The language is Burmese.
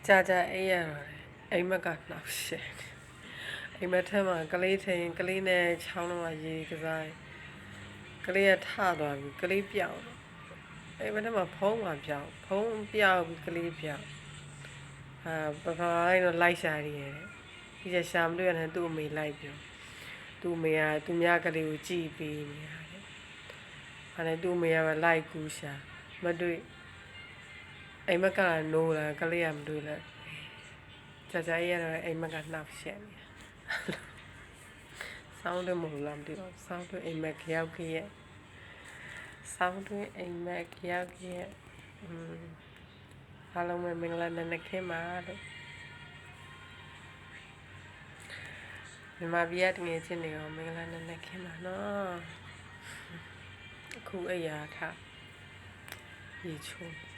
ကြာအေးရတော့အိမ်မက်ကနှောက်ရှက်အိမ်မက်ထဲမှာကလေးထိန်ကလေးနဲ့ချောင်းတော့ရေကစားကလေးကထသွားပြီကလေးပြောင်းအိမ်မက်ထဲမှာဖုံးမှာပြောင်းဖုံးပြောင်းပြီးကလေးပြောင်းပပလိုက်တော့လိုက်ရှာရတယ်ဒီကျရှာမလို့ရတယ်သူ့အမေလိုက်ပြောသူ့အမေကသူများကလေးကိုကြည်ပေးနေရတယ်။အဲ့သူ့အမေကလိုက်ကူရှာမတွေ့အိမ်မက်ကနိုးလာကလေးကမတွေ့လားကြာရတော့အိမ်မက်ကနှောက်ရှက်နေဆောင်းတယ်မဟုတ်လားမသိဘူးဆောင်းတယ်အိမ်မက်ရောက်ခဲ့ရဲ့ဆောင်းတယ်အိမ်မက်ရောက်ခဲ့ရဲ့အားလုံးပဲမင်္ဂလာနံနက်ခင်းပါလို့မြန်မာပြည်ကတငယ်ချင်းတွေရောမင်္ဂလာနံနက်ခင်းပါနော်အခုအိယာထရေချိုး